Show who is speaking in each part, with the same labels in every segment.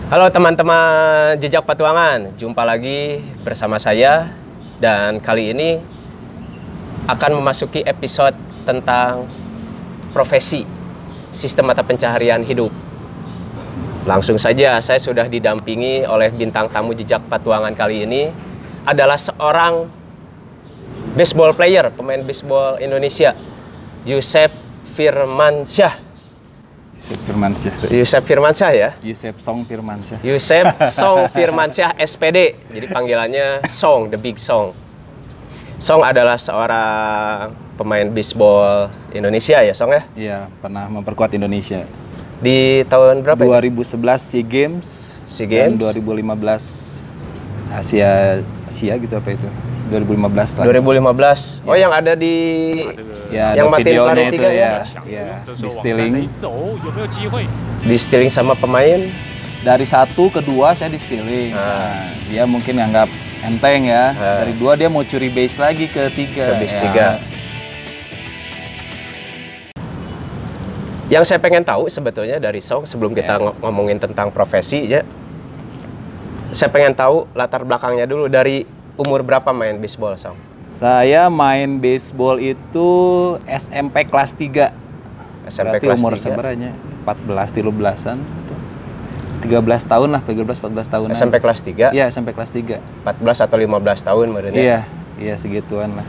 Speaker 1: Halo teman-teman Jejak Petualangan, jumpa lagi bersama saya dan kali ini akan memasuki episode tentang profesi sistem mata pencaharian hidup. Langsung saja saya sudah didampingi oleh bintang tamu Jejak Petualangan kali ini adalah seorang baseball player, pemain baseball Indonesia, Yusef Firmansyah. Yusef Firmansyah ya?
Speaker 2: Yusef Song Firmansyah.
Speaker 1: Yusef Song Firmansyah SPD. Jadi panggilannya Song, the big Song. Song adalah seorang pemain baseball Indonesia ya, Song ya?
Speaker 2: Iya, pernah memperkuat Indonesia.
Speaker 1: Di tahun berapa?
Speaker 2: 2011 SEA Games.
Speaker 1: SEA Games.
Speaker 2: Dan 2015 Asia gitu apa itu? 2015 lah.
Speaker 1: 2015. Oh, yang ada di yang matiin paru tiga ya?
Speaker 2: Ya, di stealing.
Speaker 1: Di stealing sama pemain.
Speaker 2: Dari 1 ke 2 saya di stealing. Nah, dia mungkin nganggap enteng ya. Dari 2 dia mau curi base lagi ke 3.
Speaker 1: Ke base 3. Yang saya pengen tahu sebetulnya dari Song sebelum kita ngomongin tentang profesi ya. Saya pengen tahu latar belakangnya dulu, dari umur berapa main baseball, Song?
Speaker 2: Saya main baseball itu SMP kelas 3.
Speaker 1: SMP
Speaker 2: berarti
Speaker 1: kelas
Speaker 2: umur
Speaker 1: 3.
Speaker 2: sebenarnya 14, 13-an. 13 tahun lah, 13-14 tahun.
Speaker 1: SMP kelas 3?
Speaker 2: Iya, SMP kelas 3.
Speaker 1: 14 atau 15 tahun maksudnya?
Speaker 2: Iya, segituan lah.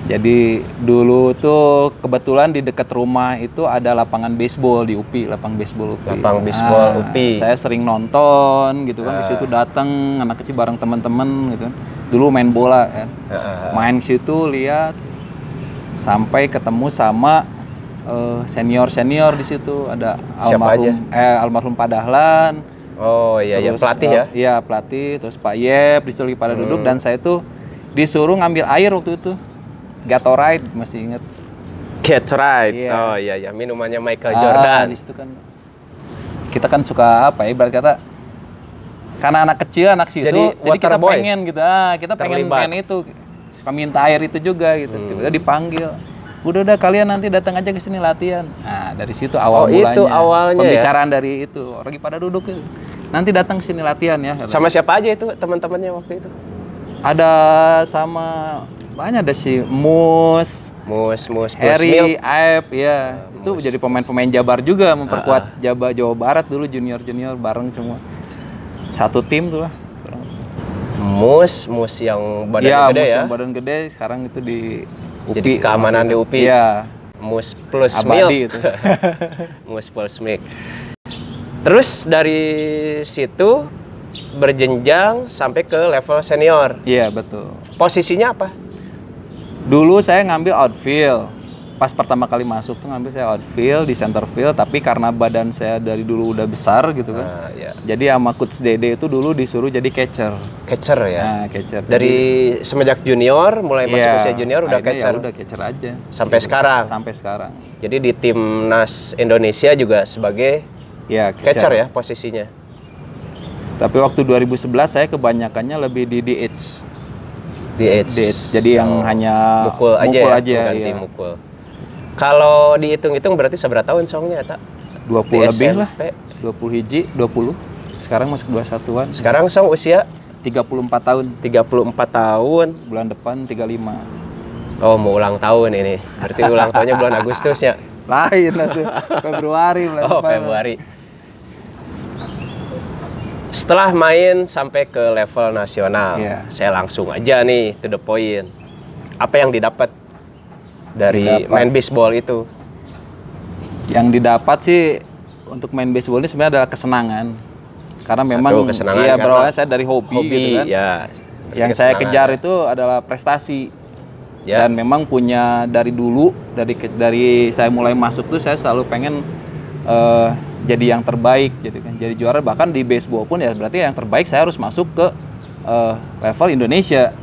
Speaker 2: Jadi dulu tuh kebetulan di dekat rumah itu ada lapangan baseball di UPI, lapang baseball UPI.
Speaker 1: Lapang baseball UPI.
Speaker 2: Saya sering nonton gitu kan, di situ datang anak kecil bareng teman-teman gitu kan. Dulu main bola kan. Main situ lihat sampai ketemu sama senior di situ, ada almarhum Pak Dahlan.
Speaker 1: Oh iya,
Speaker 2: terus,
Speaker 1: pelatih ya?
Speaker 2: Iya, pelatih, terus Pak Yep disitu pada duduk, dan saya tuh disuruh ngambil air waktu itu. Gatorade, masih inget.
Speaker 1: Gatorade. Yeah. Oh iya, minumannya Michael Jordan.
Speaker 2: Di situ kan kita kan suka apa ya, ibarat kata karena anak kecil, anak situ, jadi kita pengen gitu. Kita pengen main itu. Suka minta air itu juga gitu. Tiba-tiba dipanggil. Udah kalian nanti datang aja ke sini latihan. Nah, dari situ awal mulanya.
Speaker 1: Itu awalnya
Speaker 2: pembicaraan ya? Dari itu. Lagi pada duduk itu. Nanti datang ke sini latihan ya.
Speaker 1: Sama siapa aja itu teman-temannya waktu itu?
Speaker 2: Ada sama banyak, ada si Mus, Harry, Aep, ya. Itu jadi pemain-pemain Jabar juga, memperkuat Jawa Barat dulu, junior bareng semua. Satu tim tuh lah.
Speaker 1: Mus yang badan gede ya?
Speaker 2: Yang badan gede, sekarang itu di UPI.
Speaker 1: Jadi keamanan di UPI.
Speaker 2: Iya.
Speaker 1: Mus plus
Speaker 2: Abadi
Speaker 1: milk.
Speaker 2: Itu.
Speaker 1: Mus plus milk. Terus dari situ berjenjang sampai ke level senior.
Speaker 2: Iya, betul.
Speaker 1: Posisinya apa?
Speaker 2: Dulu saya ngambil outfield. Pas pertama kali masuk tuh ngambil saya outfield, di center field, tapi karena badan saya dari dulu udah besar gitu kan. Jadi sama Coach Dede itu dulu disuruh jadi catcher.
Speaker 1: Catcher ya?
Speaker 2: Nah, catcher.
Speaker 1: Dari semenjak junior, mulai masuk usia junior udah catcher?
Speaker 2: Ya udah catcher aja.
Speaker 1: Sampai sekarang?
Speaker 2: Sampai sekarang.
Speaker 1: Jadi di timnas Indonesia juga sebagai catcher ya posisinya?
Speaker 2: Tapi waktu 2011 saya kebanyakannya lebih di DH.
Speaker 1: DH.
Speaker 2: Jadi yang hanya
Speaker 1: mukul aja.
Speaker 2: Ganti
Speaker 1: mukul. Kalau dihitung-hitung berarti seberapa tahun Songnya, tak?
Speaker 2: 20 lebih lah. 20 hiji, 20. Sekarang masuk 21-an.
Speaker 1: Sekarang Song usia
Speaker 2: 34 tahun.
Speaker 1: 34 tahun.
Speaker 2: Bulan depan 35.
Speaker 1: Oh, mau ulang tahun ini. Berarti ulang tahunnya bulan Agustus ya?
Speaker 2: Lain lah tuh. Februari bulan depan.
Speaker 1: Februari. Setelah main sampai ke level nasional, saya langsung aja nih to the point. Apa yang didapat dari main baseball itu?
Speaker 2: Yang didapat sih untuk main baseball ini sebenarnya adalah kesenangan. Karena memang berawalnya saya dari hobi gitu kan.
Speaker 1: Ya,
Speaker 2: yang saya kejar itu adalah prestasi. Dan memang punya dari dulu, dari saya mulai masuk tuh saya selalu pengen jadi yang terbaik gitu kan, jadi juara. Bahkan di baseball pun ya berarti yang terbaik saya harus masuk ke level Indonesia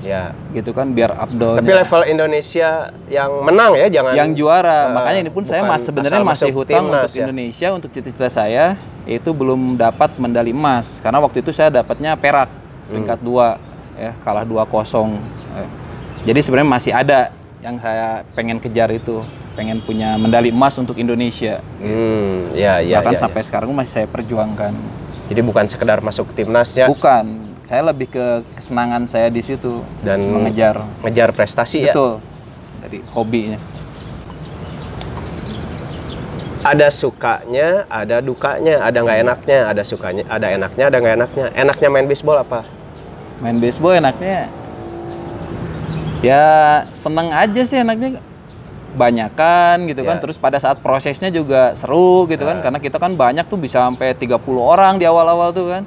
Speaker 2: gitu kan, biar updown. Tapi
Speaker 1: level Indonesia yang menang ya, jangan
Speaker 2: yang juara. Makanya ini pun saya sebenarnya masih hutang untuk Indonesia, untuk cita-cita saya itu belum dapat medali emas, karena waktu itu saya dapatnya perak peringkat 2 ya, kalah 2-0. Jadi sebenarnya masih ada yang saya pengen kejar, itu pengen punya medali emas untuk Indonesia. Bahkan sampai sekarang masih saya perjuangkan.
Speaker 1: Jadi bukan sekedar masuk timnas ya.
Speaker 2: Bukan. Saya lebih ke kesenangan saya di situ
Speaker 1: Dan ngejar prestasi.
Speaker 2: Betul. Dari hobinya.
Speaker 1: Ada sukanya, ada dukanya, ada nggak enaknya, ada sukanya, ada enaknya, ada nggak enaknya. Enaknya main baseball apa?
Speaker 2: Main baseball enaknya ya seneng aja sih, enaknya banyakan gitu kan. Terus pada saat prosesnya juga seru gitu kan, karena kita kan banyak tuh, bisa sampai 30 orang di awal-awal tuh kan.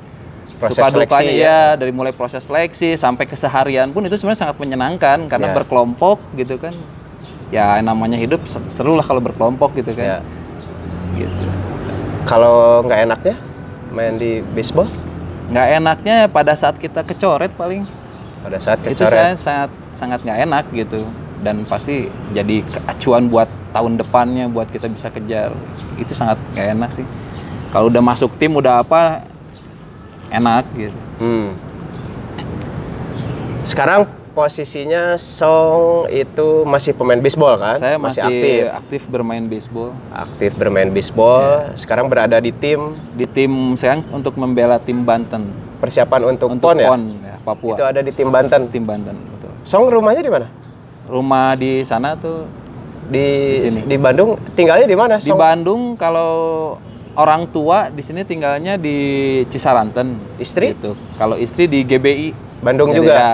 Speaker 1: Proses
Speaker 2: Suka dukanya
Speaker 1: seleksi,
Speaker 2: ya dari mulai proses seleksi sampai keseharian pun itu sebenarnya sangat menyenangkan karena berkelompok gitu kan. Ya namanya hidup seru lah kalau berkelompok gitu kan. Gitu.
Speaker 1: Kalau nggak enaknya main di baseball?
Speaker 2: Nggak enaknya pada saat kita kecoret paling.
Speaker 1: Pada saat kecoret.
Speaker 2: Itu saya sangat nggak enak gitu. Dan pasti jadi acuan buat tahun depannya buat kita bisa kejar. Itu sangat nggak enak sih. Kalau udah masuk tim udah apa enak gitu.
Speaker 1: Sekarang posisinya Song itu masih pemain baseball kan?
Speaker 2: Saya masih aktif bermain baseball.
Speaker 1: Aktif bermain baseball. Sekarang berada di tim
Speaker 2: saya untuk membela tim Banten.
Speaker 1: Persiapan untuk PON ya?
Speaker 2: Papua.
Speaker 1: Itu ada di tim Banten.
Speaker 2: Tim Banten, betul.
Speaker 1: Song rumahnya di mana?
Speaker 2: Rumah di sana tuh
Speaker 1: di
Speaker 2: sini.
Speaker 1: Di Bandung. Tinggalnya di mana?
Speaker 2: Di Bandung. Kalau orang tua di sini tinggalnya di Cisaranten.
Speaker 1: Istri?
Speaker 2: Gitu. Kalau istri di GBI.
Speaker 1: Bandung juga.
Speaker 2: Ya.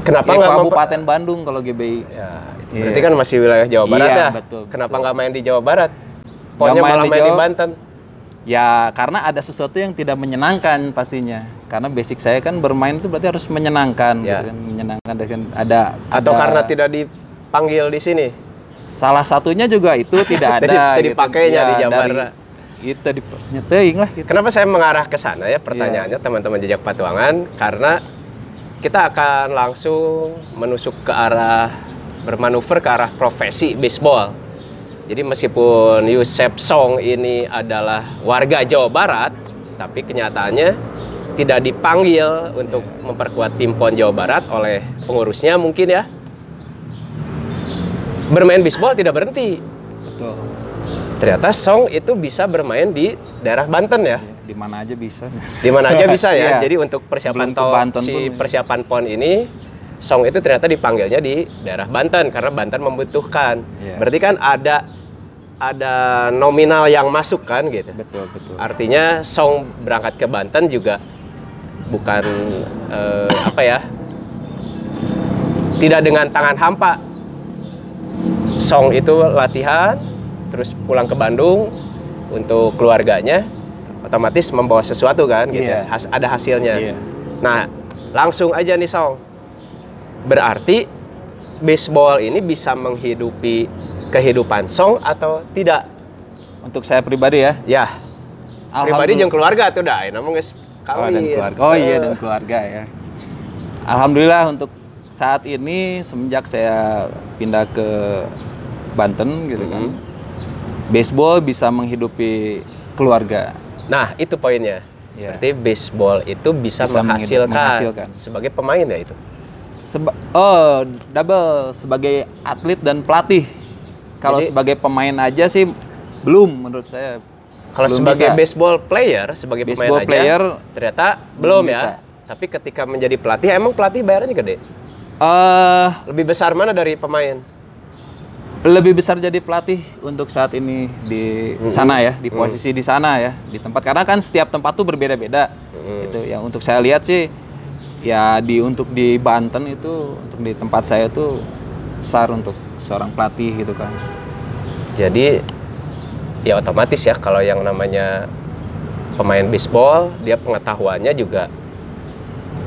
Speaker 1: Kenapa nggak
Speaker 2: Kabupaten Bandung kalau GBI?
Speaker 1: Ya, berarti kan masih wilayah Jawa Barat ya.
Speaker 2: Betul.
Speaker 1: Kenapa nggak main di Jawa Barat? Pokoknya malah main di Banten.
Speaker 2: Ya karena ada sesuatu yang tidak menyenangkan pastinya. Karena basic saya kan bermain itu berarti harus menyenangkan, gitu kan. Menyenangkan dan
Speaker 1: Atau karena tidak dipanggil di sini?
Speaker 2: Salah satunya juga itu tidak ada.
Speaker 1: Jadi dipakainya di Jawa Barat.
Speaker 2: Itu nyeteing lah. Gitu.
Speaker 1: Kenapa saya mengarah ke sana ya pertanyaannya teman-teman Jejak Patuangan? Karena kita akan langsung menusuk ke arah bermanuver ke arah profesi baseball. Jadi meskipun Yusef Song ini adalah warga Jawa Barat, tapi kenyataannya tidak dipanggil untuk memperkuat tim PON Jawa Barat oleh pengurusnya mungkin ya. Bermain baseball tidak berhenti.
Speaker 2: Betul.
Speaker 1: Ternyata Song itu bisa bermain di daerah Banten ya.
Speaker 2: Di mana aja bisa.
Speaker 1: Di mana aja bisa ya. Jadi untuk persiapan persiapan PON ini, Song itu ternyata dipanggilnya di daerah Banten karena Banten membutuhkan. Berarti kan ada nominal yang masuk kan gitu.
Speaker 2: Betul.
Speaker 1: Artinya Song berangkat ke Banten juga bukan tidak dengan tangan hampa. Song itu latihan terus pulang ke Bandung untuk keluarganya, otomatis membawa sesuatu kan gitu. Ada hasilnya. Nah, langsung aja nih Song. Berarti baseball ini bisa menghidupi kehidupan Song atau tidak?
Speaker 2: Untuk saya pribadi ya.
Speaker 1: Ya. Pribadi jeung keluarga tuh dah, namun guys kawin.
Speaker 2: Dan keluarga ya. Alhamdulillah untuk saat ini semenjak saya pindah ke Banten gitu kan. Baseball bisa menghidupi keluarga. Nah,
Speaker 1: itu poinnya. Berarti baseball itu bisa menghasilkan sebagai pemain ya itu?
Speaker 2: Double. Sebagai atlet dan pelatih. Kalau sebagai pemain aja sih belum menurut saya.
Speaker 1: Kalau sebagai baseball player, sebagai pemain aja ternyata belum ya. Tapi ketika menjadi pelatih, emang pelatih bayarannya gede? Lebih besar mana dari pemain?
Speaker 2: Lebih besar jadi pelatih untuk saat ini di sana ya, di posisi di sana ya, di tempat, karena kan setiap tempat tuh berbeda-beda. Gitu. Yang untuk saya lihat sih ya untuk di Banten itu, untuk di tempat saya tuh besar untuk seorang pelatih gitu kan.
Speaker 1: Jadi ya otomatis ya kalau yang namanya pemain baseball, dia pengetahuannya juga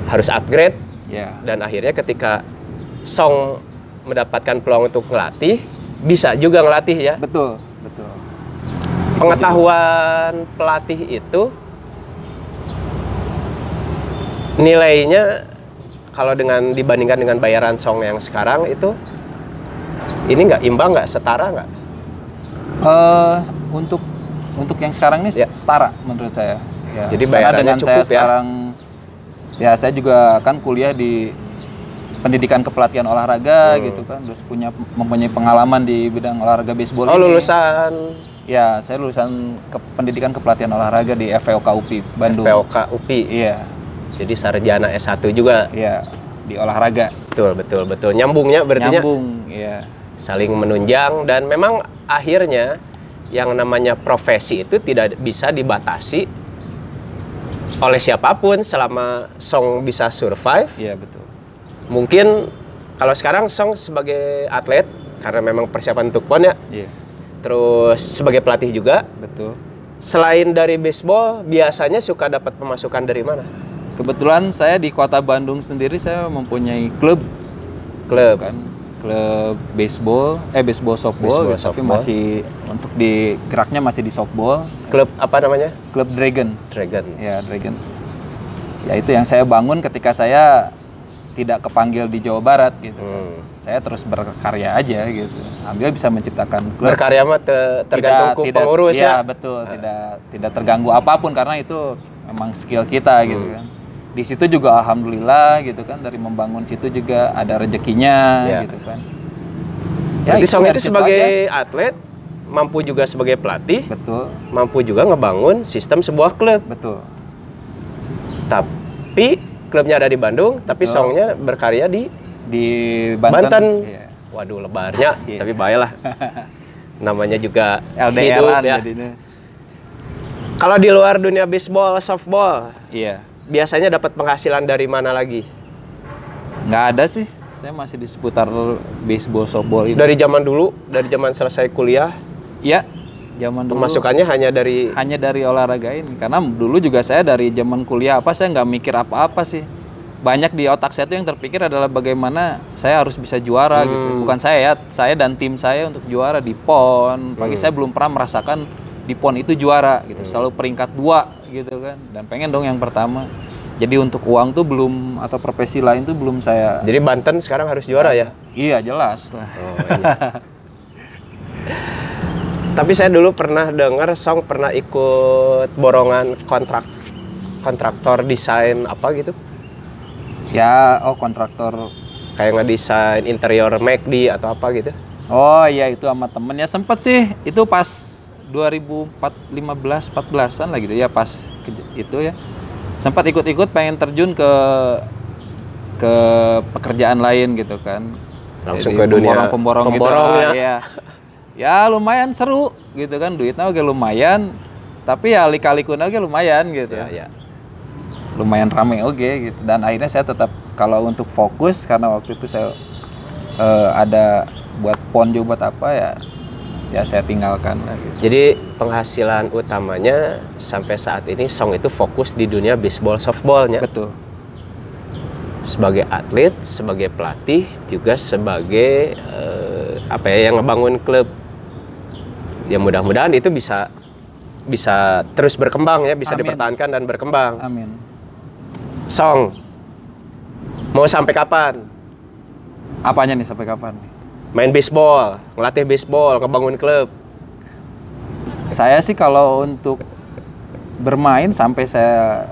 Speaker 1: harus upgrade. Dan akhirnya ketika Song mendapatkan peluang untuk ngelatih, bisa juga ngelatih ya.
Speaker 2: Betul.
Speaker 1: Pengetahuan pelatih itu nilainya kalau dibandingkan dengan bayaran Song yang sekarang itu ini nggak imbang, nggak setara nggak?
Speaker 2: Untuk yang sekarang ini setara menurut saya. Ya.
Speaker 1: Jadi bayarannya cukup
Speaker 2: saya sekarang, ya saya juga kan kuliah di pendidikan kepelatihan olahraga gitu kan, terus mempunyai pengalaman di bidang olahraga baseball.
Speaker 1: Lulusan
Speaker 2: Ya, saya lulusan pendidikan kepelatihan olahraga di FVOK UPI Bandung.
Speaker 1: FVOK UPI.
Speaker 2: Iya.
Speaker 1: Jadi sarjana S1 juga.
Speaker 2: Iya, di olahraga.
Speaker 1: Betul. Nyambungnya berarti.
Speaker 2: Nyambung, iya.
Speaker 1: Saling menunjang, dan memang akhirnya yang namanya profesi itu tidak bisa dibatasi oleh siapapun selama Song bisa survive.
Speaker 2: Iya, betul.
Speaker 1: Mungkin kalau sekarang Song sebagai atlet karena memang persiapan untuk PON ya.
Speaker 2: Iya.
Speaker 1: Terus sebagai pelatih juga.
Speaker 2: Betul.
Speaker 1: Selain dari baseball, biasanya suka dapat pemasukan dari mana?
Speaker 2: Kebetulan saya di Kota Bandung sendiri saya mempunyai klub kan, klub baseball softball,
Speaker 1: Baseball,
Speaker 2: tapi
Speaker 1: softball.
Speaker 2: masih untuk di geraknya masih di softball.
Speaker 1: Klub apa namanya?
Speaker 2: Klub Dragons.
Speaker 1: Dragons.
Speaker 2: Ya, Dragons. Ya itu yang saya bangun ketika saya tidak kepanggil di Jawa Barat gitu. Saya terus berkarya aja gitu. Ambil bisa menciptakan klub.
Speaker 1: Berkarya mah tergantung pengurus ya.
Speaker 2: Iya, betul. Tidak terganggu apapun karena itu memang skill kita gitu kan. Di situ juga alhamdulillah gitu kan, dari membangun situ juga ada rezekinya gitu kan. Ya,
Speaker 1: berarti Song itu
Speaker 2: dari situ
Speaker 1: sebagai
Speaker 2: aja.
Speaker 1: atlet, mampu juga sebagai pelatih,
Speaker 2: Betul.
Speaker 1: mampu juga ngebangun sistem sebuah klub.
Speaker 2: Betul.
Speaker 1: Tapi klubnya ada di Bandung, tapi
Speaker 2: Betul.
Speaker 1: Songnya berkarya di
Speaker 2: Banten. Iya.
Speaker 1: Waduh, lebarnya,
Speaker 2: Iya.
Speaker 1: tapi baiklah. Namanya juga
Speaker 2: LDR-an
Speaker 1: hidup ya.
Speaker 2: jadinya.
Speaker 1: Kalau di luar dunia baseball, softball,
Speaker 2: Iya.
Speaker 1: biasanya dapat penghasilan dari mana lagi?
Speaker 2: Nggak ada sih. Saya masih di seputar baseball, softball itu.
Speaker 1: Dari zaman dulu, dari zaman selesai kuliah,
Speaker 2: Iya. Zaman dulu.
Speaker 1: pemasukannya hanya dari
Speaker 2: olahraga ini. Karena dulu juga saya dari zaman kuliah saya nggak mikir apa-apa sih. Banyak di otak saya tuh yang terpikir adalah bagaimana saya harus bisa juara gitu. Bukan saya dan tim saya untuk juara di PON. Pagi saya belum pernah merasakan di PON itu juara gitu. Selalu peringkat 2 gitu kan. Dan pengen dong yang pertama. Jadi untuk uang tuh belum, atau profesi lain tuh belum saya.
Speaker 1: Jadi Banten sekarang harus juara ya?
Speaker 2: Iya, jelas lah.
Speaker 1: Oh, iya. Tapi saya dulu pernah dengar Song pernah ikut borongan kontraktor desain apa gitu.
Speaker 2: Ya, kontraktor.
Speaker 1: Kayak ngedesain interior McD atau apa gitu.
Speaker 2: Oh iya, itu sama temennya sempet sih. Itu pas 2015-14an lah gitu ya, pas itu ya. Sempat ikut-ikut pengen terjun ke pekerjaan lain gitu kan.
Speaker 1: Langsung
Speaker 2: jadi
Speaker 1: ke dunia
Speaker 2: pemborong gitu. Ya. Ya lumayan seru gitu kan, duitnya oke lumayan. Tapi ya lika-likun oke lumayan gitu.
Speaker 1: Ya.
Speaker 2: Lumayan rame oke gitu. Dan akhirnya saya tetap, kalau untuk fokus, karena waktu itu saya ada buat PON juga buat apa ya saya tinggalkan lah gitu.
Speaker 1: Jadi penghasilan utamanya sampai saat ini Song itu fokus di dunia baseball softballnya.
Speaker 2: Betul.
Speaker 1: Sebagai atlet, sebagai pelatih, juga sebagai yang ngebangun klub. Ya mudah-mudahan itu bisa terus berkembang ya, bisa
Speaker 2: Amin.
Speaker 1: dipertahankan dan berkembang.
Speaker 2: Amin.
Speaker 1: Song, mau sampai kapan?
Speaker 2: Apanya nih, sampai kapan?
Speaker 1: Main baseball, ngelatih baseball, ngebangun klub.
Speaker 2: Saya sih kalau untuk bermain sampai saya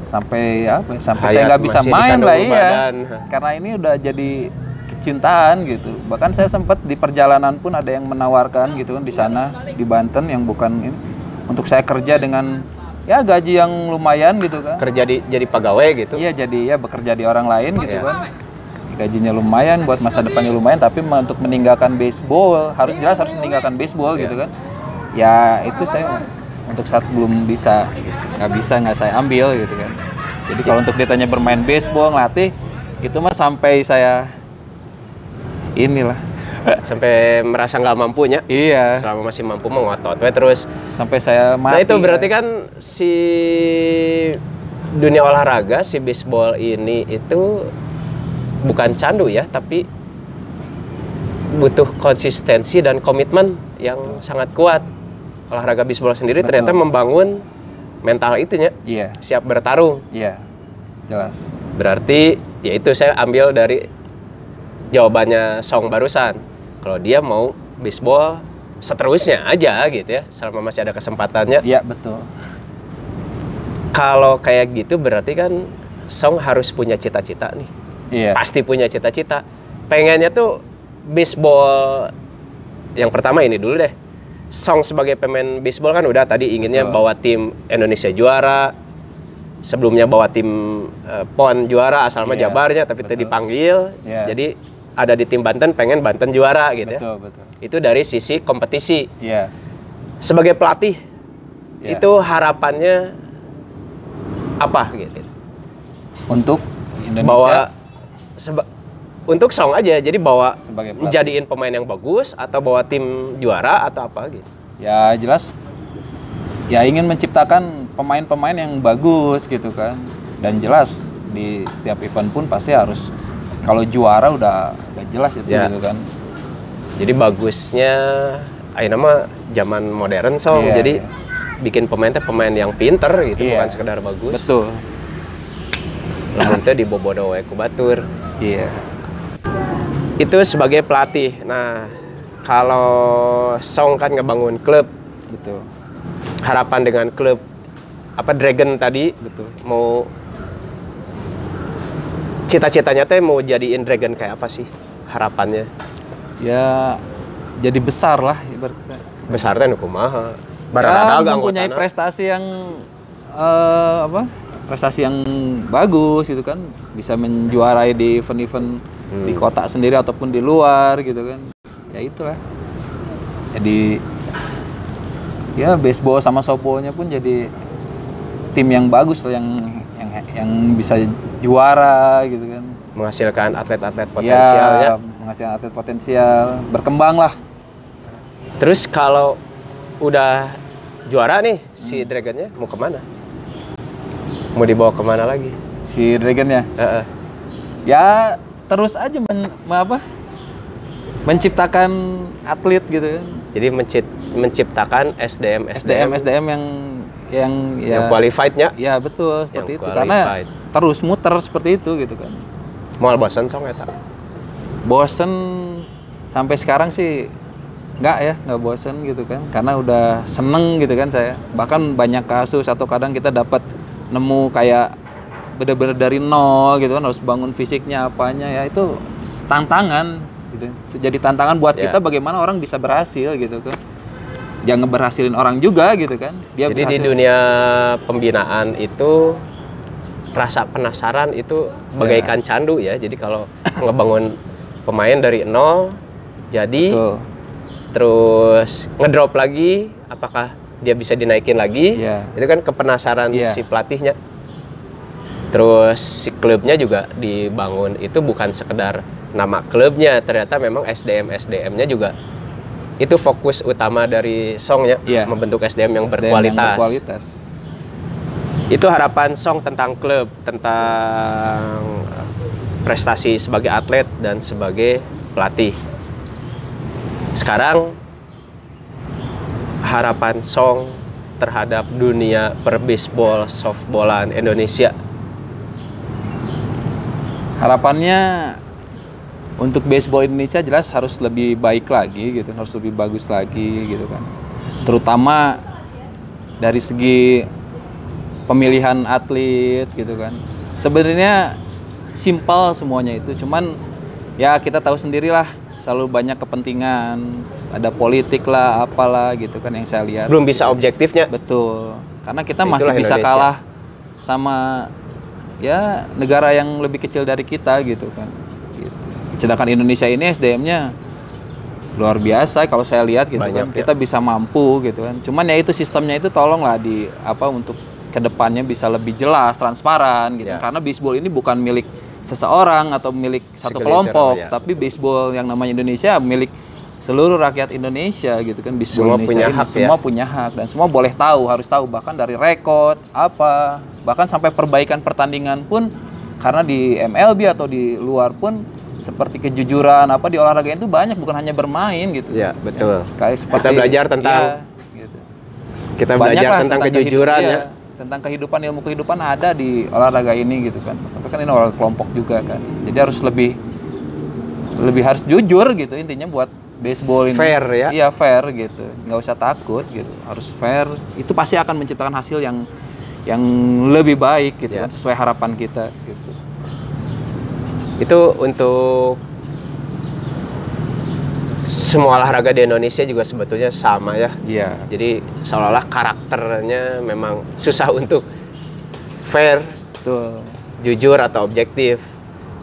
Speaker 2: nggak bisa
Speaker 1: masih
Speaker 2: main
Speaker 1: dikandung
Speaker 2: lah iya.
Speaker 1: badan.
Speaker 2: Karena ini udah jadi kecintaan gitu. Bahkan saya sempat di perjalanan pun ada yang menawarkan gitu kan di sana di Banten yang bukan ini, untuk saya kerja dengan ya gaji yang lumayan gitu kan.
Speaker 1: Kerja jadi pegawai gitu.
Speaker 2: Iya, jadi ya bekerja di orang lain gitu
Speaker 1: Iya.
Speaker 2: kan. Gajinya lumayan, buat masa depannya lumayan, tapi untuk meninggalkan baseball harus meninggalkan baseball gitu kan. Ya itu saya untuk saat belum bisa, nggak saya ambil gitu kan. Jadi kalau untuk ditanya bermain baseball, ngelatih, itu mah sampai saya inilah.
Speaker 1: Sampai merasa nggak mampunya.
Speaker 2: Iya.
Speaker 1: Selama masih mampu mengotot we terus.
Speaker 2: Sampai saya mati.
Speaker 1: Nah itu berarti kan si dunia olahraga, si baseball ini itu bukan candu ya, tapi butuh konsistensi dan komitmen yang sangat kuat. Olahraga baseball sendiri ternyata membangun mental itunya.
Speaker 2: Iya.
Speaker 1: Siap bertarung.
Speaker 2: Iya. Jelas.
Speaker 1: Berarti ya itu saya ambil dari jawabannya Song barusan. Kalau dia mau baseball seterusnya aja gitu ya, selama masih ada kesempatannya.
Speaker 2: Iya, betul.
Speaker 1: Kalau kayak gitu berarti kan Song harus punya cita-cita nih.
Speaker 2: Iya.
Speaker 1: Pasti punya cita-cita. Pengennya tuh baseball yang pertama ini dulu deh. Song sebagai pemain baseball kan udah tadi inginnya bawa tim Indonesia juara. Sebelumnya bawa tim PON juara asal mah Jabarnya, tapi itu dipanggil. Jadi ada di tim Banten, pengen Banten juara gitu ya.
Speaker 2: Betul.
Speaker 1: Itu dari sisi kompetisi.
Speaker 2: Iya.
Speaker 1: Sebagai pelatih, itu harapannya apa gitu?
Speaker 2: Untuk Indonesia?
Speaker 1: Untuk Song aja, jadi bawa jadiin pemain yang bagus atau bawa tim juara atau apa gitu?
Speaker 2: Ya jelas, ya ingin menciptakan pemain-pemain yang bagus gitu kan. Dan jelas di setiap event pun pasti harus, kalau juara udah jelas itu gitu kan.
Speaker 1: Jadi bagusnya, nama zaman modern Song, jadi bikin pemain yang pinter gitu, bukan sekedar bagus.
Speaker 2: Betul.
Speaker 1: Lamun teh dibobodo wae ku batur.
Speaker 2: Iya.
Speaker 1: Itu sebagai pelatih. Nah, kalau Song kan ngebangun klub,
Speaker 2: betul.
Speaker 1: Harapan dengan klub Dragon tadi,
Speaker 2: betul.
Speaker 1: Mau cita-citanya teh mau jadiin Dragon kayak apa sih harapannya?
Speaker 2: Ya jadi besar lah ibaratnya.
Speaker 1: Besar teh nu kumaha?
Speaker 2: Mempunyai prestasi yang prestasi yang bagus gitu kan, bisa menjuarai di event-event di kota sendiri ataupun di luar gitu kan. Ya itulah. Jadi ya baseball sama softballnya pun jadi tim yang bagus lah, yang bisa juara gitu kan.
Speaker 1: Menghasilkan atlet-atlet potensial ya.
Speaker 2: Menghasilkan atlet potensial, berkembang lah.
Speaker 1: Terus kalau udah juara nih si Dragonnya mau kemana? Mau dibawa kemana lagi?
Speaker 2: Si Dragonnya? Ya terus aja menciptakan atlet gitu kan. Jadi
Speaker 1: menciptakan SDM
Speaker 2: yang
Speaker 1: qualified-nya.
Speaker 2: Ya betul, seperti itu. Karena terus muter seperti itu gitu kan.
Speaker 1: Moal bosan Song eta?
Speaker 2: Bosen sampai sekarang sih nggak bosen gitu kan. Karena udah seneng gitu kan saya. Bahkan banyak kasus atau kadang kita dapat nemu kayak bener-bener dari nol gitu kan, harus bangun fisiknya apanya, ya itu tantangan gitu. Jadi tantangan buat kita bagaimana orang bisa berhasil gitu kan. Jangan berhasilin orang juga gitu kan.
Speaker 1: Jadi di dunia pembinaan itu rasa penasaran itu bagaikan candu ya. Jadi kalau ngebangun pemain dari nol, jadi terus ngedrop lagi, apakah dia bisa dinaikin lagi? Itu kan kepenasaran si pelatihnya. Terus si klubnya juga dibangun itu bukan sekedar nama klubnya, ternyata memang SDM-nya juga itu fokus utama dari Songnya, membentuk SDM yang berkualitas. Itu harapan Song tentang klub, tentang prestasi sebagai atlet dan sebagai pelatih. Sekarang harapan Song terhadap dunia per-baseball, softballan Indonesia.
Speaker 2: Harapannya untuk baseball Indonesia jelas harus lebih baik lagi gitu, harus lebih bagus lagi gitu kan. Terutama dari segi pemilihan atlet gitu kan. Sebenarnya simpel semuanya itu, cuman ya kita tahu sendirilah selalu banyak kepentingan, ada politik lah, apalah gitu kan yang saya lihat.
Speaker 1: Belum bisa objektifnya.
Speaker 2: Betul. Karena kita masih bisa kalah sama ya negara yang lebih kecil dari kita gitu kan. Sedangkan Indonesia ini SDM-nya luar biasa kalau saya lihat gitu kan. Kita bisa mampu gitu kan. Cuman ya itu sistemnya itu tolonglah untuk kedepannya bisa lebih jelas, transparan gitu. Karena baseball ini bukan milik seseorang atau milik satu kelompok, tapi baseball yang namanya Indonesia milik seluruh rakyat Indonesia gitu kan. Baseball Indonesia ini semua punya hak dan semua boleh tahu, harus tahu, bahkan dari rekod bahkan sampai perbaikan pertandingan pun, karena di MLB atau di luar pun seperti kejujuran di olahraga itu banyak, bukan hanya bermain gitu.
Speaker 1: Ya, betul.
Speaker 2: Kayak seperti
Speaker 1: kita belajar tentang kita belajar tentang kejujuran ya.
Speaker 2: Tentang kehidupan, ilmu kehidupan ada di olahraga ini gitu kan. Tapi kan ini olahraga kelompok juga kan. Jadi harus lebih harus jujur gitu intinya buat baseball ini.
Speaker 1: Fair ya.
Speaker 2: Iya, fair gitu. Nggak usah takut gitu. Harus fair. Itu pasti akan menciptakan hasil yang lebih baik gitu kan, sesuai harapan kita gitu.
Speaker 1: Itu untuk semua olahraga di Indonesia juga sebetulnya sama ya.
Speaker 2: Iya.
Speaker 1: Jadi seolah-olah karakternya memang susah untuk fair,
Speaker 2: Betul.
Speaker 1: jujur atau objektif.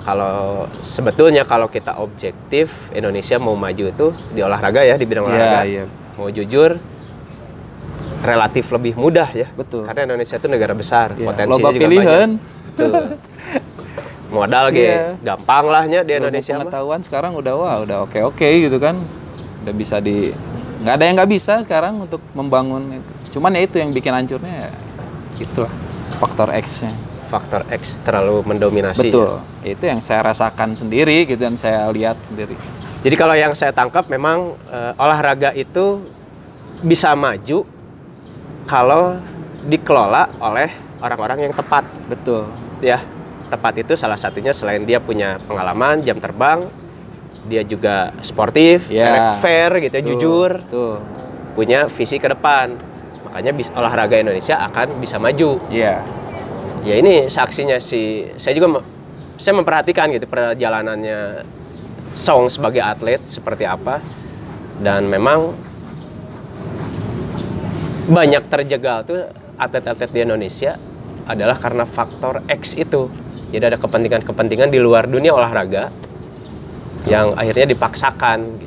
Speaker 1: Kalau sebetulnya kalau kita objektif, Indonesia mau maju itu di olahraga ya, di bidang olahraga.
Speaker 2: Iya.
Speaker 1: Mau jujur, relatif lebih mudah ya.
Speaker 2: Betul.
Speaker 1: Karena Indonesia itu negara besar,
Speaker 2: Iya.
Speaker 1: potensinya
Speaker 2: Loba
Speaker 1: juga
Speaker 2: pilihan.
Speaker 1: banyak. Betul. Modal
Speaker 2: Iya.
Speaker 1: gampang lah ya di Indonesia mah.
Speaker 2: Pengetahuan sekarang udah oke gitu kan. Udah bisa nggak ada yang nggak bisa sekarang untuk membangun itu. Cuman ya itu yang bikin hancurnya ya itulah faktor X-nya.
Speaker 1: Faktor X terlalu mendominasi.
Speaker 2: Betul.
Speaker 1: Ya.
Speaker 2: Itu yang saya rasakan sendiri gitu dan saya lihat sendiri.
Speaker 1: Jadi kalau yang saya tangkap memang olahraga itu bisa maju kalau dikelola oleh orang-orang yang tepat.
Speaker 2: Betul.
Speaker 1: Ya, tepat itu salah satunya selain dia punya pengalaman, jam terbang, dia juga sportif,
Speaker 2: Ya.
Speaker 1: fair gitu ya, jujur,
Speaker 2: Betul.
Speaker 1: punya visi ke depan. Makanya olahraga Indonesia akan bisa maju.
Speaker 2: Iya.
Speaker 1: Ya ini saksinya sih. Saya juga saya memperhatikan gitu perjalanannya Song sebagai atlet seperti apa, dan memang banyak terjegal tuh atlet-atlet di Indonesia adalah karena faktor X itu. Jadi ada kepentingan-kepentingan di luar dunia olahraga yang akhirnya dipaksakan.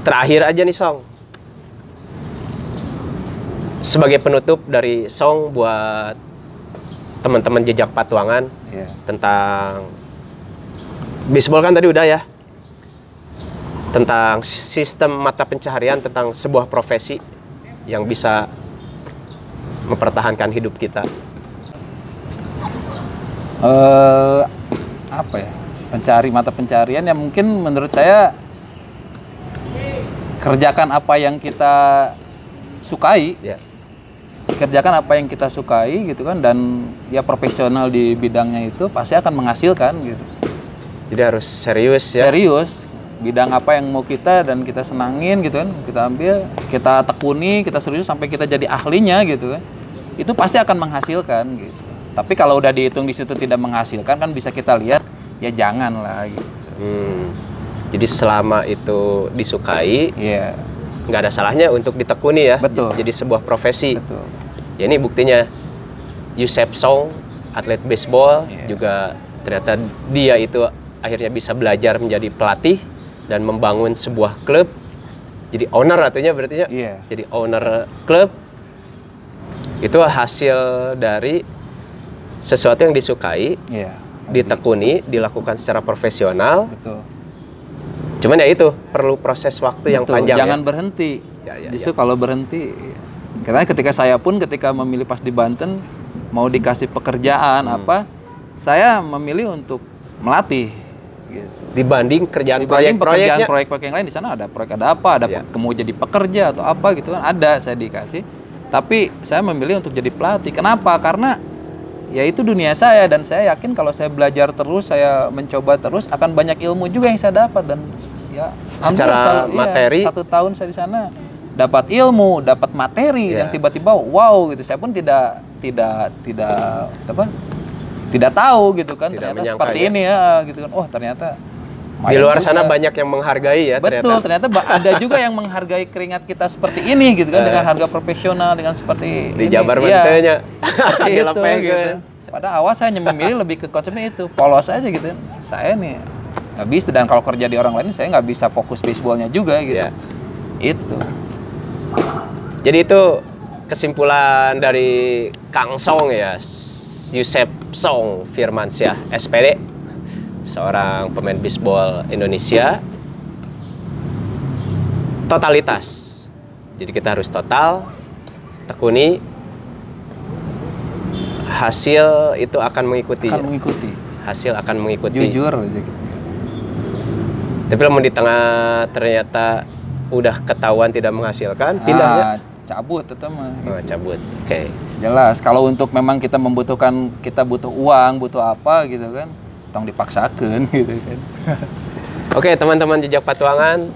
Speaker 1: Terakhir aja nih Song, sebagai penutup dari Song buat teman-teman jejak Patuangan tentang baseball kan tadi udah ya, tentang sistem mata pencaharian, tentang sebuah profesi yang bisa mempertahankan hidup kita.
Speaker 2: Apa ya? Mata pencarian ya mungkin menurut saya kerjakan apa yang kita sukai.
Speaker 1: Ya.
Speaker 2: Kerjakan apa yang kita sukai gitu kan, dan ya profesional di bidangnya itu pasti akan menghasilkan gitu.
Speaker 1: Jadi harus serius ya.
Speaker 2: Serius, bidang apa yang mau kita dan kita senangin gitu kan, kita ambil, kita tekuni, kita serius sampai kita jadi ahlinya gitu kan. Itu pasti akan menghasilkan gitu. Tapi kalau udah dihitung di situ tidak menghasilkan kan bisa kita lihat ya jangan lah gitu.
Speaker 1: Jadi selama itu disukai,
Speaker 2: Iya.
Speaker 1: nggak ada salahnya untuk ditekuni ya.
Speaker 2: Betul.
Speaker 1: Jadi sebuah profesi.
Speaker 2: Betul.
Speaker 1: Ya ini buktinya Yusep Song, atlet baseball,
Speaker 2: Iya.
Speaker 1: juga ternyata dia itu akhirnya bisa belajar menjadi pelatih dan membangun sebuah klub. Jadi owner artinya berarti ya.
Speaker 2: Iya.
Speaker 1: Jadi owner klub. Itu hasil dari sesuatu yang disukai,
Speaker 2: Iya.
Speaker 1: ditekuni, dilakukan secara profesional.
Speaker 2: Betul.
Speaker 1: Cuman ya itu perlu proses waktu yang
Speaker 2: Betul,
Speaker 1: panjang.
Speaker 2: jangan
Speaker 1: Ya?
Speaker 2: berhenti.
Speaker 1: Ya.
Speaker 2: Justru kalau berhenti, karena ketika saya pun ketika memilih pas di Banten mau dikasih pekerjaan apa, saya memilih untuk melatih. Gitu.
Speaker 1: Dibanding kerjaan
Speaker 2: Dibanding
Speaker 1: proyek-proyeknya.
Speaker 2: proyek-proyek yang lain di sana ada proyek ada apa, ada
Speaker 1: Ya.
Speaker 2: mau jadi pekerja atau apa gitu kan ada saya dikasih. Tapi saya memilih untuk jadi pelatih. Kenapa? Karena ya itu dunia saya dan saya yakin kalau saya belajar terus, saya mencoba terus akan banyak ilmu juga yang saya dapat dan ya
Speaker 1: Secara materi
Speaker 2: 1 tahun saya di sana dapat ilmu, dapat materi
Speaker 1: Ya.
Speaker 2: yang tiba-tiba wow gitu. Saya pun tidak tahu gitu kan,
Speaker 1: Tidak
Speaker 2: ternyata
Speaker 1: menyangka
Speaker 2: seperti
Speaker 1: ya.
Speaker 2: ini ya gitu kan. Oh, ternyata
Speaker 1: di luar
Speaker 2: lumayan
Speaker 1: sana
Speaker 2: juga.
Speaker 1: banyak yang menghargai ya.
Speaker 2: Betul, ternyata ada juga yang menghargai keringat kita seperti ini gitu kan, dengan harga profesional, dengan seperti
Speaker 1: Di
Speaker 2: ini.
Speaker 1: Jabar
Speaker 2: Iya,
Speaker 1: mentenya.
Speaker 2: seperti itu
Speaker 1: Dilepehkeun.
Speaker 2: gitu. Pada awal saya memilih lebih ke konsepnya itu, polos aja gitu. Saya nih nggak bisa, dan kalau kerja di orang lain saya nggak bisa fokus baseballnya juga gitu.
Speaker 1: Ya.
Speaker 2: Itu.
Speaker 1: Jadi itu kesimpulan dari Kang Song ya, Yusep Song Firmansyah SPD, seorang pemain bisbol Indonesia. Totalitas. Jadi kita harus total, tekuni, hasil itu akan mengikuti.
Speaker 2: Akan mengikuti.
Speaker 1: Hasil akan mengikuti.
Speaker 2: Jujur aja gitu.
Speaker 1: Tapi lamun di tengah ternyata udah ketahuan tidak menghasilkan, pindahnya.
Speaker 2: Cabut itu mah.
Speaker 1: Oh, cabut. Oke.
Speaker 2: Jelas, kalau untuk memang kita membutuhkan, kita butuh uang, butuh apa gitu kan, tong dipaksakan gitu kan.
Speaker 1: Oke, teman-teman jejak Patuangan,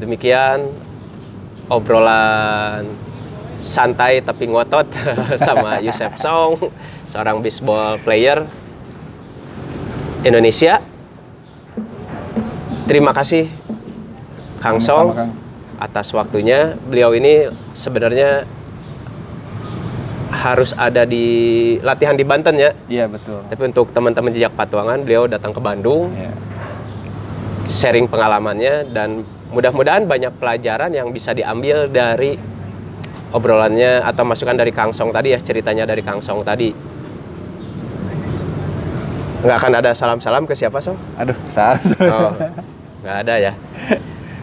Speaker 1: demikian obrolan santai tapi ngotot sama Yusep Song, seorang baseball player Indonesia. Terima kasih Kang
Speaker 2: Sama-sama,
Speaker 1: Song
Speaker 2: Kang.
Speaker 1: atas waktunya. Beliau ini sebenarnya harus ada di latihan di Banten ya.
Speaker 2: Iya, betul.
Speaker 1: Tapi untuk teman-teman Jejak Patuangan, beliau datang ke Bandung,
Speaker 2: Iya.
Speaker 1: sharing pengalamannya, dan mudah-mudahan banyak pelajaran yang bisa diambil dari obrolannya atau masukan dari Kang Song tadi ya, ceritanya dari Kang Song tadi. Nggak akan ada salam-salam ke siapa, Song?
Speaker 2: Aduh, salah.
Speaker 1: Oh, nggak ada ya.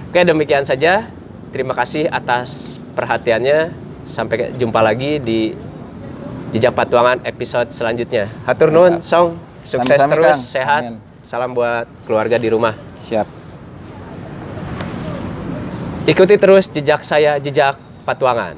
Speaker 1: Oke, demikian saja. Terima kasih atas perhatiannya. Sampai jumpa lagi di Jejak Patuangan episode selanjutnya. Hatur nuhun, Song. Sukses
Speaker 2: Sama-sama,
Speaker 1: terus,
Speaker 2: Kang.
Speaker 1: sehat.
Speaker 2: Amin.
Speaker 1: Salam buat keluarga di rumah.
Speaker 2: Siap.
Speaker 1: Ikuti terus jejak saya, Jejak Patuangan.